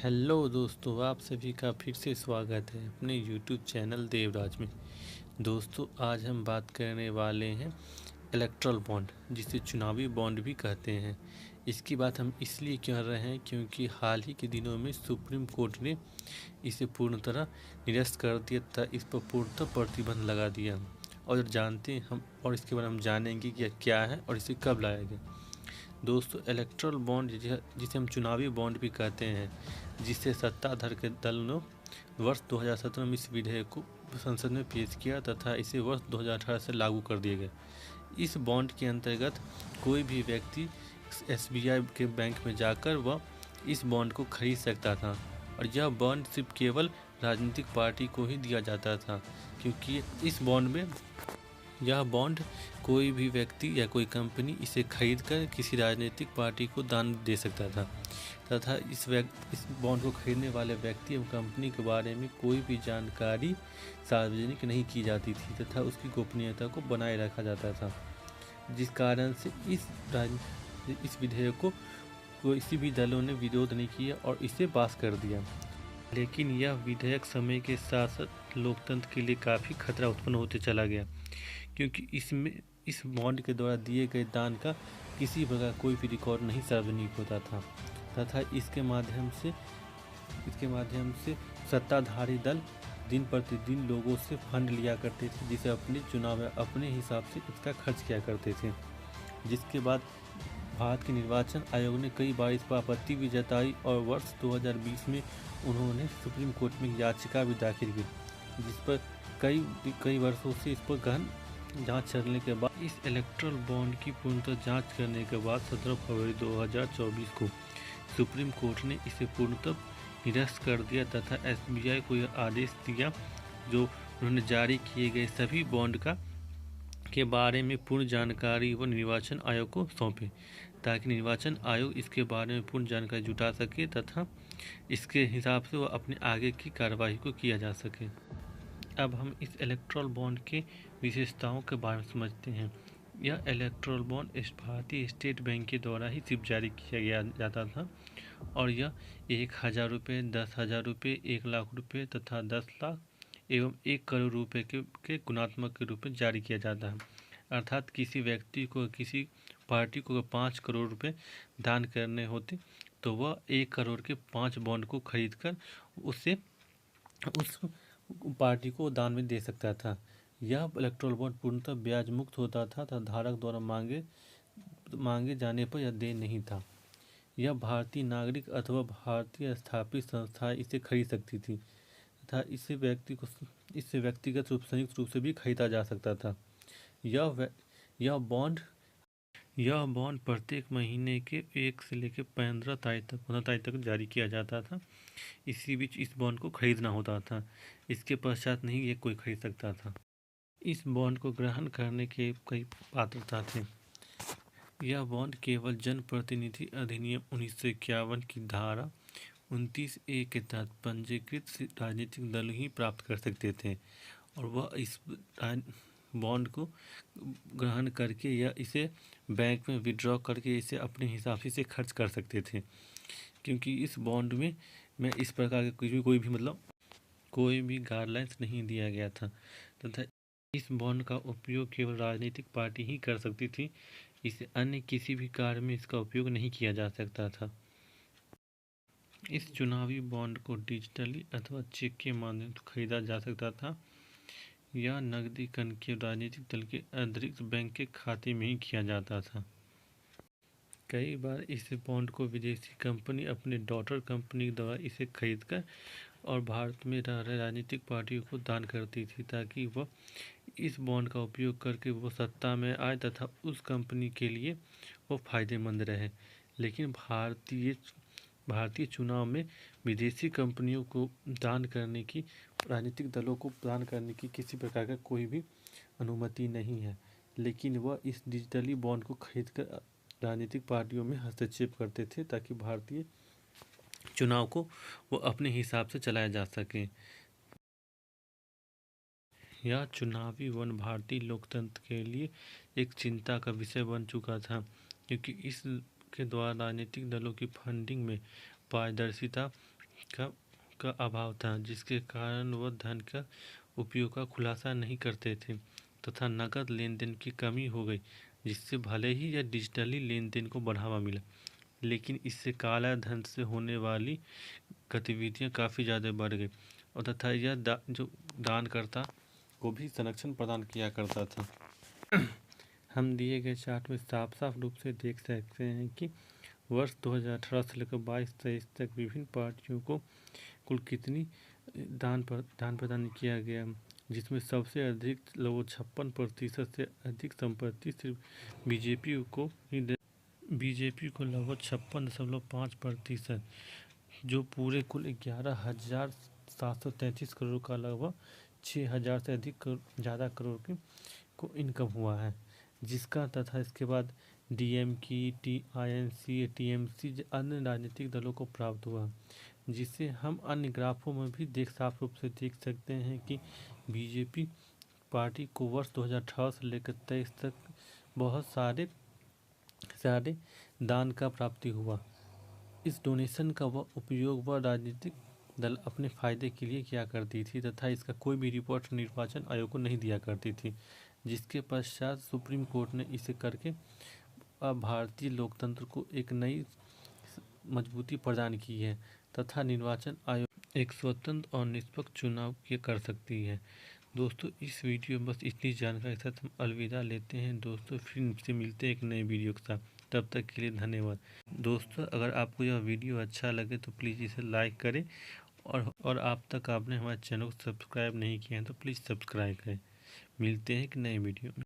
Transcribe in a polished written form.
Hello दोस्तों, आप सभी का फिर से स्वागत है अपने यूट्यूब चैनल देवराज में। दोस्तों, आज हम बात करने वाले हैं इलेक्ट्रल बॉन्ड, जिसे चुनावी बॉन्ड भी कहते हैं। इसकी बात हम इसलिए कर रहे हैं क्योंकि हाल ही के दिनों में सुप्रीम कोर्ट ने इसे पूर्ण तरह निरस्त कर दिया था। इस पर पूर्णतः प्रतिबंध लगा दिया और जानते हैं हम, और इसके बारे में हम जानेंगे कि यह क्या है और इसे कब लाया गया। दोस्तों, इलेक्ट्रल बॉन्ड जिसे हम चुनावी बॉन्ड भी कहते हैं, जिसे सत्ताधार के दल ने वर्ष 2017 में इस विधेयक को संसद में पेश किया तथा इसे वर्ष 2018 से लागू कर दिया गया। इस बॉन्ड के अंतर्गत कोई भी व्यक्ति एसबीआई के बैंक में जाकर वह इस बॉन्ड को खरीद सकता था और यह बॉन्ड सिर्फ केवल राजनीतिक पार्टी को ही दिया जाता था, क्योंकि इस बॉन्ड में यह बॉन्ड कोई भी व्यक्ति या कोई कंपनी इसे खरीदकर किसी राजनीतिक पार्टी को दान दे सकता था तथा इस बॉन्ड को खरीदने वाले व्यक्ति एवं कंपनी के बारे में कोई भी जानकारी सार्वजनिक नहीं की जाती थी तथा उसकी गोपनीयता को बनाए रखा जाता था, जिस कारण से इस विधेयक को किसी भी दलों ने विरोध नहीं किया और इसे पास कर दिया। लेकिन यह विधेयक समय के साथ साथ लोकतंत्र के लिए काफ़ी खतरा उत्पन्न होते चला गया, क्योंकि इस बॉन्ड के द्वारा दिए गए दान का किसी प्रकार कोई भी रिकॉर्ड नहीं सार्वजनिक होता था तथा इसके माध्यम से सत्ताधारी दल दिन प्रतिदिन लोगों से फंड लिया करते थे, जिसे अपने चुनाव में अपने हिसाब से इसका खर्च किया करते थे। जिसके बाद भारत के निर्वाचन आयोग ने कई बार इस पर आपत्ति भी जताई और वर्ष 2020 में उन्होंने सुप्रीम कोर्ट में याचिका भी दाखिल की, जिस पर कई वर्षों से इस पर गहन जांच चलने के बाद इस इलेक्ट्रल बॉन्ड की पूर्णतः जांच करने के बाद 17 फरवरी 2024 को सुप्रीम कोर्ट ने इसे पूर्णतः निरस्त कर दिया तथा एसबीआई को यह आदेश दिया, जो उन्होंने जारी किए गए सभी बॉन्ड के बारे में पूर्ण जानकारी वो निर्वाचन आयोग को सौंपे, ताकि निर्वाचन आयोग इसके बारे में पूर्ण जानकारी जुटा सके तथा इसके हिसाब से वह अपने आगे की कार्रवाई को किया जा सके। अब हम इस इलेक्ट्रल बॉन्ड के विशेषताओं के बारे में समझते हैं। यह इलेक्ट्रल बॉन्ड भारतीय स्टेट बैंक के द्वारा ही सिर्फ जारी किया जाता था और यह 1000 रुपये, 10,000 रुपये, 1,00,000 रुपये तथा 10 लाख एवं 1 करोड़ रुपये के गुणात्मक के रूप में जारी किया जाता है। अर्थात किसी व्यक्ति को, किसी पार्टी को 5 करोड़ रुपये दान करने होते तो वह 1 करोड़ के 5 बॉन्ड को खरीद कर उस पार्टी को दान में दे सकता था। यह इलेक्ट्रल बॉन्ड पूर्णतः ब्याज मुक्त होता था तथा धारक द्वारा मांगे जाने पर यह देय नहीं था। यह भारतीय नागरिक अथवा भारतीय स्थापित संस्थाएं इसे खरीद सकती थी तथा इसे व्यक्तिगत रूप, संयुक्त रूप से भी खरीदा जा सकता था। यह बॉन्ड प्रत्येक महीने के 1 से लेकर 15 तारीख तक जारी किया जाता था। इसी बीच इस बॉन्ड को खरीदना होता था, इसके पश्चात नहीं ये कोई खरीद सकता था। इस बॉन्ड को ग्रहण करने के कई पात्रता थे। यह बॉन्ड केवल जनप्रतिनिधि अधिनियम 1951 की धारा 29A के तहत पंजीकृत राजनीतिक दल ही प्राप्त कर सकते थे और वह इस बॉन्ड को ग्रहण करके या इसे बैंक में विड्रॉ करके इसे अपने हिसाब से इसे खर्च कर सकते थे, क्योंकि इस बॉन्ड में इस प्रकार के कोई भी गाइडलाइंस नहीं दिया गया था तथा इस बॉन्ड का उपयोग केवल राजनीतिक पार्टी ही कर सकती थी। इसे अन्य किसी भी कार्य में इसका उपयोग नहीं किया जा सकता था। इस चुनावी बॉन्ड को डिजिटली अथवा चेक के माध्यम से खरीदा जा सकता था या नकदीकरण के राजनीतिक दल के अतिरिक्त बैंक के खाते में ही किया जाता था। कई बार इस बॉन्ड को विदेशी कंपनी अपने डॉटर कंपनी द्वारा इसे खरीदकर और भारत में रह रहे राजनीतिक पार्टियों को दान करती थी, ताकि वह इस बॉन्ड का उपयोग करके वो सत्ता में आए तथा उस कंपनी के लिए वो फायदेमंद रहे। लेकिन भारतीय चुनाव में विदेशी कंपनियों को दान करने की, राजनीतिक दलों को दान करने की किसी प्रकार का कोई भी अनुमति नहीं है, लेकिन वह इस डिजिटली बॉन्ड को खरीदकर राजनीतिक पार्टियों में हस्तक्षेप करते थे ताकि भारतीय चुनाव को वो अपने हिसाब से चलाया जा सके। यह चुनावी वन भारतीय लोकतंत्र के लिए एक चिंता का विषय बन चुका था, क्योंकि इसके द्वारा राजनीतिक दलों की फंडिंग में पारदर्शिता का का अभाव था, जिसके कारण वह धन का उपयोग का खुलासा नहीं करते थे तथा नकद लेन देन की कमी हो गई, जिससे भले ही यह डिजिटली लेन देन को बढ़ावा मिला, लेकिन इससे काला धन से होने वाली गतिविधियां काफ़ी ज़्यादा बढ़ गई और तथा यह जो दानकर्ता को भी संरक्षण प्रदान किया करता था। हम दिए गए चार्ट में साफ साफ रूप से देख सकते हैं कि वर्ष 2018 से लेकर 22-23 तक विभिन्न पार्टियों को कुल कितनी दान प्रदान किया गया, जिसमें सबसे अधिक लगभग 56% से अधिक संपत्ति सिर्फ बीजेपी को लगभग 56.5%, जो पूरे कुल 11,733 करोड़ का लगभग 6,000 से अधिक ज़्यादा करोड़ को इनकम हुआ है, जिसका तथा इसके बाद डीएमके, टीआईएनसी, टीएमसी अन्य राजनीतिक दलों को प्राप्त हुआ, जिसे हम अन्य ग्राफों में भी साफ रूप से देख सकते हैं कि बीजेपी पार्टी को वर्ष 2018 से लेकर 23 तक बहुत सारे दान का प्राप्ति हुआ। इस डोनेशन का वह उपयोग वह राजनीतिक दल अपने फायदे के लिए किया करती थी तथा इसका कोई भी रिपोर्ट निर्वाचन आयोग को नहीं दिया करती थी, जिसके पश्चात सुप्रीम कोर्ट ने इसे करके अब भारतीय लोकतंत्र को एक नई मजबूती प्रदान की है तथा निर्वाचन आयोग एक स्वतंत्र और निष्पक्ष चुनाव कर सकती है। दोस्तों, इस वीडियो में बस इतनी जानकारी के साथ हम अलविदा लेते हैं दोस्तों, फिर से मिलते हैं एक नए वीडियो के साथ। तब तक के लिए धन्यवाद दोस्तों। अगर आपको यह वीडियो अच्छा लगे तो प्लीज़ इसे लाइक करें और आप तक आपने हमारे चैनल को सब्सक्राइब नहीं किया है तो प्लीज़ सब्सक्राइब करें। मिलते हैं एक नए वीडियो में।